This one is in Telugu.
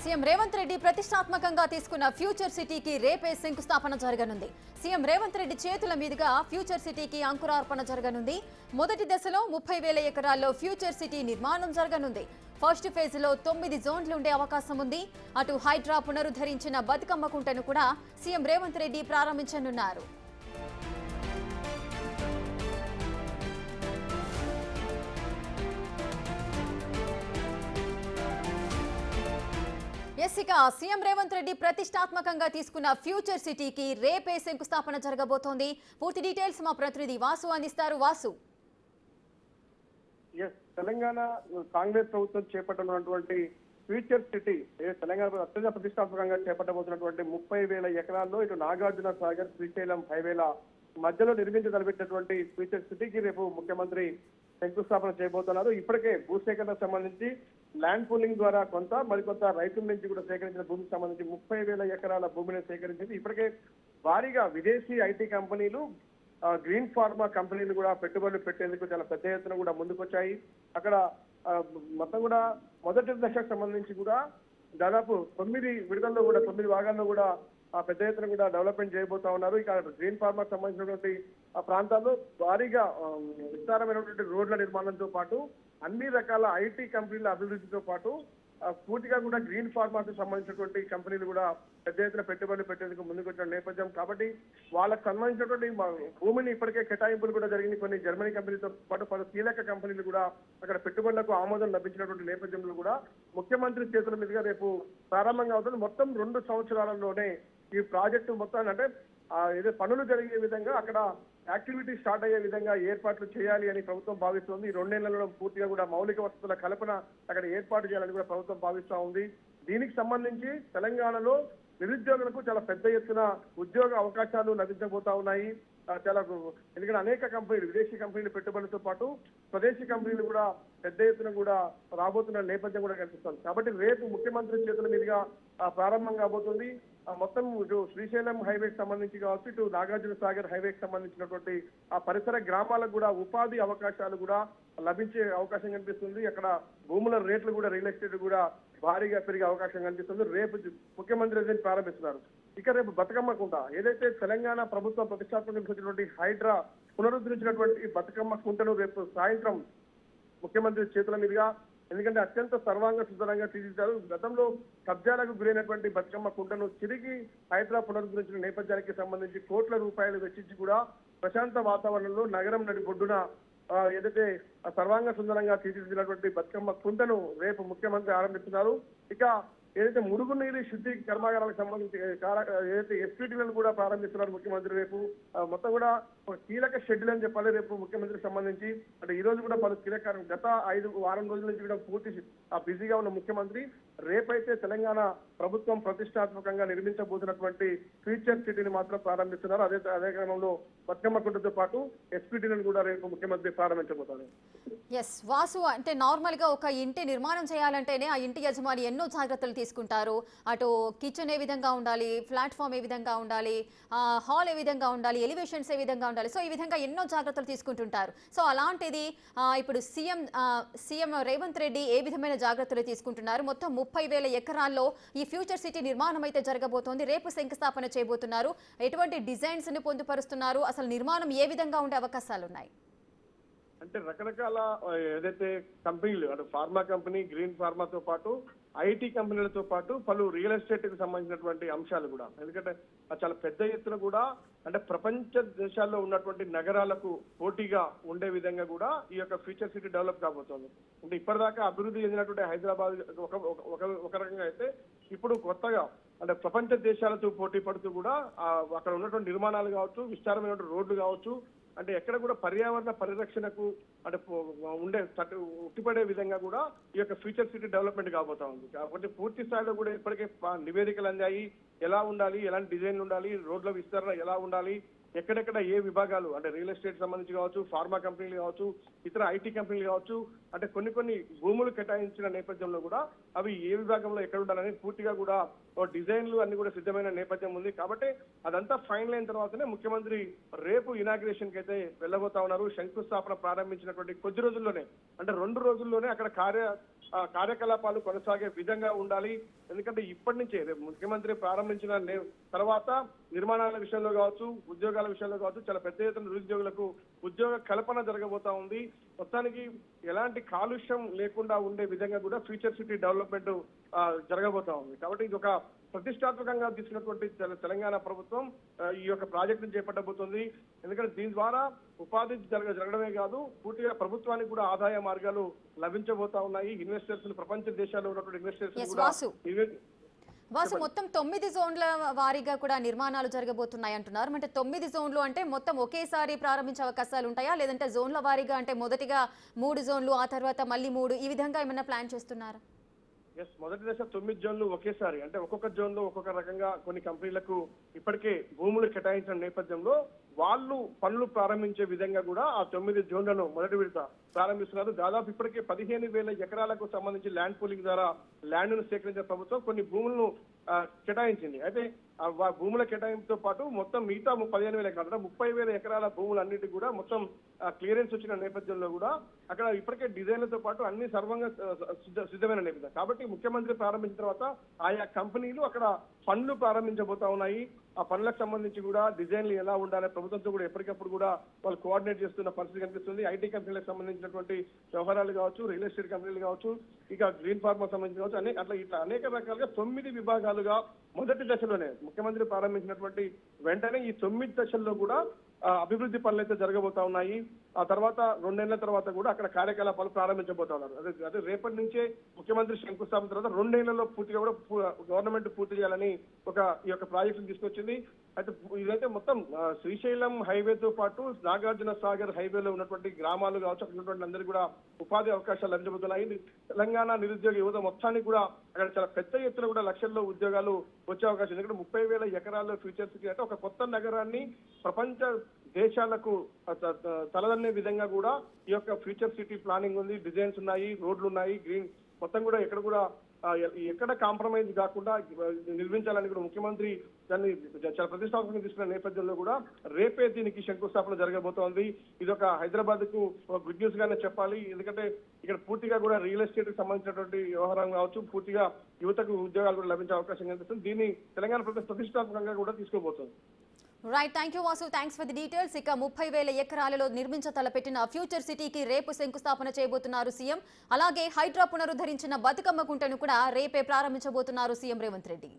సీఎం రేవంత్ రెడ్డి ప్రతిష్టాత్మకంగా తీసుకున్న ఫ్యూచర్ సిటీకి రేపే శంకుస్థాపన జరగనుంది. సీఎం రేవంత్ రెడ్డి చేతుల మీదుగా ఫ్యూచర్ సిటీకి అంకురార్పణ జరగనుంది. మొదటి దశలో 30,000 ఎకరాల్లో ఫ్యూచర్ సిటీ నిర్మాణం జరగనుంది. ఫస్ట్ ఫేజ్ లో 9 జోన్లు ఉండే అవకాశం ఉంది. అటు హైడ్రా పునరుద్ధరించిన బతుకమ్మ కుంటను కూడా సీఎం రేవంత్ రెడ్డి ప్రారంభించనున్నారు. ఇక సీఎం రేవంత్ రెడ్డి ప్రతిష్టాత్మకంగా తీసుకున్న ఫ్యూచర్ సిటీకి రేపే శంకుస్థాపన జరగబోతోంది. పూర్తి డీటెయిల్స్ మా ప్రతినిధి వాసు అందిస్తారు. వాసు, తెలంగాణ కాంగ్రెస్ ప్రభుత్వం చేపట్టనున్నటువంటి ఫ్యూచర్ సిటీ తెలంగాణ అత్యంత ప్రతిష్టాత్మకంగా చేపట్టబోతున్నటువంటి 30,000 ఎకరాల్లో ఇటు నాగార్జున సాగర్ శ్రీశైలం హైవేల మధ్యలో నిర్మించదలిపెట్టినటువంటి ఫ్యూచర్ సిటీకి రేపు ముఖ్యమంత్రి శంకుస్థాపన చేయబోతున్నారు. ఇప్పటికే భూసేకరణకు సంబంధించి ల్యాండ్ పూలింగ్ ద్వారా కొంత మరికొంత రైతుల నుంచి కూడా సేకరించిన భూమికి సంబంధించి 30,000 ఎకరాల భూమిని సేకరించింది. ఇప్పటికే భారీగా విదేశీ ఐటీ కంపెనీలు, గ్రీన్ ఫార్మా కంపెనీలు కూడా పెట్టుబడులు పెట్టేందుకు చాలా పెద్ద ఎత్తున కూడా ముందుకొచ్చాయి. అక్కడ మొత్తం కూడా మొదటి దశకు సంబంధించి కూడా దాదాపు 9 విడుదలలో కూడా 9 భాగాల్లో కూడా పెద్ద ఎత్తున కూడా డెవలప్మెంట్ చేయబోతా ఉన్నారు. ఇక గ్రీన్ ఫార్మాకు సంబంధించినటువంటి ఆ ప్రాంతాల్లో భారీగా విస్తారమైనటువంటి రోడ్ల నిర్మాణంతో పాటు అన్ని రకాల ఐటీ కంపెనీల అభివృద్ధితో పాటు పూర్తిగా కూడా గ్రీన్ ఫార్మాకు సంబంధించినటువంటి కంపెనీలు కూడా పెద్ద ఎత్తున పెట్టుబడులు పెట్టేందుకు ముందుకు వచ్చిన నేపథ్యం కాబట్టి వాళ్ళకు సంబంధించినటువంటి భూమిని ఇప్పటికే కేటాయింపులు కూడా జరిగింది. కొన్ని జర్మనీ కంపెనీలతో పాటు పలు కీలక కంపెనీలు కూడా అక్కడ పెట్టుబడులకు ఆమోదం లభించినటువంటి నేపథ్యంలో కూడా ముఖ్యమంత్రి చేతుల మీదుగా రేపు ప్రారంభంగా అవుతుంది. మొత్తం 2 సంవత్సరాలలోనే ఈ ప్రాజెక్టు మొత్తాన్ని అంటే ఏదో పనులు జరిగే విధంగా అక్కడ యాక్టివిటీ స్టార్ట్ అయ్యే విధంగా ఏర్పాట్లు చేయాలి అని ప్రభుత్వం భావిస్తోంది. ఈ 2 నెలల్లో పూర్తిగా కూడా మౌలిక వసతుల కల్పన అక్కడ ఏర్పాటు చేయాలని కూడా ప్రభుత్వం భావిస్తూ ఉంది. దీనికి సంబంధించి తెలంగాణలో నిరుద్యోగులకు చాలా పెద్ద ఎత్తున ఉద్యోగ అవకాశాలు లభించబోతా ఉన్నాయి. చాలా ఎందుకంటే అనేక కంపెనీలు, విదేశీ కంపెనీలు పెట్టుబడులతో పాటు స్వదేశీ కంపెనీలు కూడా పెద్ద ఎత్తున కూడా రాబోతున్న నేపథ్యం కూడా కనిపిస్తుంది. కాబట్టి రేపు ముఖ్యమంత్రి చేతుల మీదుగా ప్రారంభం కాబోతుంది. మొత్తం ఇటు శ్రీశైలం హైవేకి సంబంధించి కావచ్చు, ఇటు నాగార్జున సాగర్ హైవేకి సంబంధించినటువంటి ఆ పరిసర గ్రామాలకు కూడా ఉపాధి అవకాశాలు కూడా లభించే అవకాశం కనిపిస్తుంది. అక్కడ భూముల రేట్లు కూడా, రియల్ ఎస్టేట్ కూడా భారీగా పెరిగే అవకాశం కనిపిస్తుంది. రేపు ముఖ్యమంత్రి ప్రారంభిస్తున్నారు. ఇక రేపు బతుకమ్మ కుంట ఏదైతే తెలంగాణ ప్రభుత్వం ప్రతిష్టాత్మకమైనటువంటి హైడ్రా పునరుద్ధరించినటువంటి బతుకమ్మ కుంటను రేపు సాయంత్రం ముఖ్యమంత్రి చేతుల మీదుగా, ఎందుకంటే అత్యంత సర్వాంగ సుందరంగా తీర్చిదిద్దారు. గతంలో కబ్జాలకు గురైనటువంటి బతుకమ్మ కుంటను తిరిగి హైడ్రా పునరుద్ధరించిన నేపథ్యానికి సంబంధించి కోట్ల రూపాయలు వెచ్చించి కూడా ప్రశాంత వాతావరణంలో నగరం నడిబొడ్డున ఏదైతే సర్వాంగ సుందరంగా తీర్చిదిద్దినటువంటి బతుకమ్మ కుంటను రేపు ముఖ్యమంత్రి ఆరంభిస్తున్నారు. ఇక ఏదైతే మురుగునీరు శుద్ధి కర్మాగారాలకు సంబంధించి ఏదైతే ఎస్పీటీలను కూడా ప్రారంభిస్తున్నారు ముఖ్యమంత్రి రేపు. మొత్తం కూడా ఒక కీలక షెడ్యూల్ అని చెప్పాలి రేపు ముఖ్యమంత్రికి సంబంధించి. అంటే ఈ రోజు కూడా పలు కీలక గత 5 వారం రోజుల నుంచి కూడా పూర్తి బిజీగా ఉన్న ముఖ్యమంత్రి రేపైతే తెలంగాణ ప్రభుత్వం ప్రతిష్టాత్మకంగా నిర్మించబోతున్నటువంటి ఫ్యూచర్ సిటీని మాత్రం ప్రారంభిస్తున్నారు. అదే క్రమంలో బతుకమ్మ కుంటతో పాటు ఎస్పీటీలను కూడా రేపు ముఖ్యమంత్రి ప్రారంభించబోతున్నారు. వాసు, అంటే నార్మల్ గా ఒక ఇంటి నిర్మాణం చేయాలంటేనే ఆ ఇంటి యజమాని ఎన్నో జాగ్రత్తలు తీసుకుంటారు. అటు కిచెన్ ఏ విధంగా ఉండాలి, ప్లాట్ఫామ్ ఏ విధంగా ఉండాలి, హాల్ ఏ విధంగా ఉండాలి, ఎలివేషన్స్ ఏ విధంగా ఉండాలి, సో ఈ విధంగా ఎన్నో జాగ్రత్తలు తీసుకుంటుంటారు. సో అలాంటిది ఇప్పుడు సీఎం రేవంత్ రెడ్డి ఏ విధమైన జాగ్రత్తలు తీసుకుంటున్నారు? మొత్తం 30,000 ఎకరాల్లో ఈ ఫ్యూచర్ సిటీ నిర్మాణం అయితే జరగబోతోంది. రేపు శంకుస్థాపన చేయబోతున్నారు. ఎటువంటి డిజైన్స్ ని పొందుపరుస్తున్నారు? అసలు నిర్మాణం ఏ విధంగా ఉండే అవకాశాలు ఉన్నాయి? అంటే రకరకాల ఏదైతే కంపెనీలు, అంటే ఫార్మా కంపెనీ, గ్రీన్ ఫార్మాతో పాటు ఐటీ కంపెనీలతో పాటు పలు రియల్ ఎస్టేట్ కి సంబంధించినటువంటి అంశాలు కూడా, ఎందుకంటే చాలా పెద్ద ఎత్తున కూడా అంటే ప్రపంచ దేశాల్లో ఉన్నటువంటి నగరాలకు పోటీగా ఉండే విధంగా కూడా ఈ యొక్క ఫ్యూచర్ సిటీ డెవలప్ కాబోతోంది. అంటే ఇప్పటిదాకా అభివృద్ధి చెందినటువంటి హైదరాబాద్ ఒక రకంగా అయితే ఇప్పుడు కొత్తగా అంటే ప్రపంచ దేశాలతో పోటీ పడుతూ కూడా అక్కడ ఉన్నటువంటి నిర్మాణాలు కావచ్చు, విస్తారమైనటువంటి రోడ్లు కావచ్చు, అంటే ఎక్కడ కూడా పర్యావరణ పరిరక్షణకు అంటే ఉట్టిపడే విధంగా కూడా ఈ యొక్క ఫ్యూచర్ సిటీ డెవలప్మెంట్ కాబోతా ఉంది. కాబట్టి పూర్తి స్థాయిలో కూడా ఇప్పటికే నివేదికలు అందాయి. ఎలా ఉండాలి, ఎలాంటి డిజైన్లు ఉండాలి, రోడ్ల విస్తరణ ఎలా ఉండాలి, ఎక్కడెక్కడ ఏ విభాగాలు అంటే రియల్ ఎస్టేట్ సంబంధించి కావచ్చు, ఫార్మా కంపెనీలు కావచ్చు, ఇతర ఐటీ కంపెనీలు కావచ్చు, అంటే కొన్ని భూములు కేటాయించిన నేపథ్యంలో కూడా అవి ఏ విభాగంలో ఎక్కడ ఉండాలని పూర్తిగా కూడా డిజైన్లు అన్ని కూడా సిద్ధమైన నేపథ్యం ఉంది. కాబట్టి అదంతా ఫైనల్ అయిన తర్వాతనే ముఖ్యమంత్రి రేపు ఇనాగ్రేషన్ కి అయితే వెళ్ళబోతా ఉన్నారు. శంకుస్థాపన ప్రారంభించినటువంటి కొద్ది రోజుల్లోనే, అంటే 2 రోజుల్లోనే అక్కడ కార్యకలాపాలు కొనసాగే విధంగా ఉండాలి. ఎందుకంటే ఇప్పటి నుంచే ముఖ్యమంత్రి ప్రారంభించిన తర్వాత నిర్మాణాల విషయంలో కావచ్చు, ఉద్యోగాల విషయంలో కావచ్చు చాలా పెద్ద ఎత్తున నిరుద్యోగులకు ఉద్యోగ కల్పన జరగబోతా ఉంది. మొత్తానికి ఎలాంటి కాలుష్యం లేకుండా ఉండే విధంగా కూడా ఫ్యూచర్ సిటీ డెవలప్మెంట్ జరగబోతా ఉంది. కాబట్టి ఇది ఒక ప్రతిష్టాత్మకంగా తీసుకున్నటువంటి తెలంగాణ ప్రభుత్వం ఈ యొక్క ప్రాజెక్టును చేపట్టబోతుంది. ఎందుకంటే దీని ద్వారా ఉపాధి జరగడమే కాదు, పూర్తిగా ప్రభుత్వానికి కూడా ఆదాయ మార్గాలు లభించబోతా ఉన్నాయి. ఇన్వెస్టర్స్ ప్రపంచ దేశాల్లో ఉన్నటువంటి ఇన్వెస్టర్స్ కూడా వాసు మొత్తం 9 జోన్ల వారీగా కూడా నిర్మాణాలు జరగబోతున్నాయి అంటున్నారు. అంటే 9 జోన్లు అంటే మొత్తం ఒకేసారి ప్రారంభించే అవకాశాలు ఉంటాయా, లేదంటే జోన్ల వారీగా అంటే మొదటిగా 3 జోన్లు ఆ తర్వాత మళ్ళీ 3 ఈ విధంగా ఏమైనా ప్లాన్ చేస్తున్నారా? మొదటి దశ 9 జోన్లు ఒకేసారి, అంటే ఒక్కొక్క జోన్ లో ఒక్కొక్క రకంగా కొన్ని కంపెనీలకు ఇప్పటికే భూములు కేటాయించిన నేపథ్యంలో వాళ్ళు పనులు ప్రారంభించే విధంగా కూడా ఆ 9 జోన్లను మొదటి విడత ప్రారంభిస్తున్నారు. దాదాపు ఇప్పటికే 15,000 ఎకరాలకు సంబంధించి ల్యాండ్ పూలింగ్ ద్వారా ల్యాండ్ ను సేకరించిన ప్రభుత్వం కొన్ని భూములను కేటాయించింది. అయితే ఆ భూముల కేటాయింపుతో పాటు మొత్తం మిగతా 15,000 ఎకరాలు, 30,000 ఎకరాల భూములన్నిటి కూడా మొత్తం క్లియరెన్స్ వచ్చిన నేపథ్యంలో కూడా అక్కడ ఇప్పటికే డిజైన్లతో పాటు అన్ని సర్వంగా సిద్ధమైన నేపథ్యం. కాబట్టి ముఖ్యమంత్రి ప్రారంభించిన తర్వాత ఆయా కంపెనీలు అక్కడ పనులు ప్రారంభించబోతా ఉన్నాయి. ఆ పనులకు సంబంధించి కూడా డిజైన్లు ఎలా ఉండాలి ప్రభుత్వంతో కూడా ఎప్పటికప్పుడు కూడా వాళ్ళు కోఆర్డినేట్ చేస్తున్న పరిస్థితి కనిపిస్తుంది. ఐటీ కంపెనీలకు సంబంధించినటువంటి వ్యవహారాలు కావచ్చు, రియల్ ఎస్టేట్ కంపెనీలు కావచ్చు, ఇక గ్రీన్ ఫార్మా సంబంధించి కావచ్చు, ఇట్లా అనేక రకాలుగా 9 విభాగాలుగా మొదటి దశలోనే ముఖ్యమంత్రి ప్రారంభించినటువంటి వెంటనే ఈ 9 దశల్లో కూడా అభివృద్ధి పనులు అయితే జరగబోతా ఉన్నాయి. ఆ తర్వాత 2 నెలల తర్వాత కూడా అక్కడ కార్యకలాపాలు ప్రారంభించబోతా ఉన్నారు. అదే రేపటి నుంచే ముఖ్యమంత్రి శంకుస్థాపన తర్వాత 2 నెలల్లో పూర్తిగా కూడా గవర్నమెంట్ పూర్తి చేయాలని ఈ యొక్క ప్రాజెక్టును తీసుకొచ్చింది. అయితే ఇదైతే మొత్తం శ్రీశైలం హైవేతో పాటు నాగార్జున సాగర్ హైవేలో ఉన్నటువంటి గ్రామాలు కావచ్చు, అక్కడ ఉన్నటువంటి అందరికీ కూడా ఉపాధి అవకాశాలు లభించబోతున్నాయి. తెలంగాణ నిరుద్యోగ యువత మొత్తానికి కూడా అక్కడ చాలా పెద్ద ఎత్తున కూడా లక్షల్లో ఉద్యోగాలు వచ్చే అవకాశం. ఎందుకంటే 30,000 ఎకరాల్లో ఫ్యూచర్ సిటీ అంటే ఒక కొత్త నగరాన్ని ప్రపంచ దేశాలకు తలదన్నే విధంగా కూడా ఈ యొక్క ఫ్యూచర్ సిటీ ప్లానింగ్ ఉంది, డిజైన్స్ ఉన్నాయి, రోడ్లు ఉన్నాయి, గ్రీన్ మొత్తం కూడా ఎక్కడ కాంప్రమైజ్ కాకుండా నిర్మించాలని కూడా ముఖ్యమంత్రి దాన్ని చాలా ప్రతిష్టాత్మకంగా తీసుకున్న నేపథ్యంలో కూడా రేపే దీనికి శంకుస్థాపన జరగబోతోంది. ఇది ఒక హైదరాబాద్ కు గుడ్ న్యూస్ గానే చెప్పాలి. ఎందుకంటే ఇక్కడ పూర్తిగా కూడా రియల్ ఎస్టేట్ కి సంబంధించినటువంటి వ్యవహారం కావచ్చు, పూర్తిగా యువతకు ఉద్యోగాలు కూడా లభించే అవకాశం కనిపిస్తుంది. దీన్ని తెలంగాణ ప్రభుత్వం ప్రతిష్టాత్మకంగా కూడా తీసుకోబోతోంది. Right, thank you Vasu, thanks for the details. ఇక 30,000 ఎకరాలలో నిర్మించతలపెట్టిన ఫ్యూచర్ సిటీకి రేపు శంకుస్థాపన చేయబోతున్నారు సీఎం. అలాగే హైడ్రా పునరుద్ధరించిన బతుకమ్మ కుంటను కూడా రేపే ప్రారంభించబోతున్నారు సీఎం రేవంత్ రెడ్డి.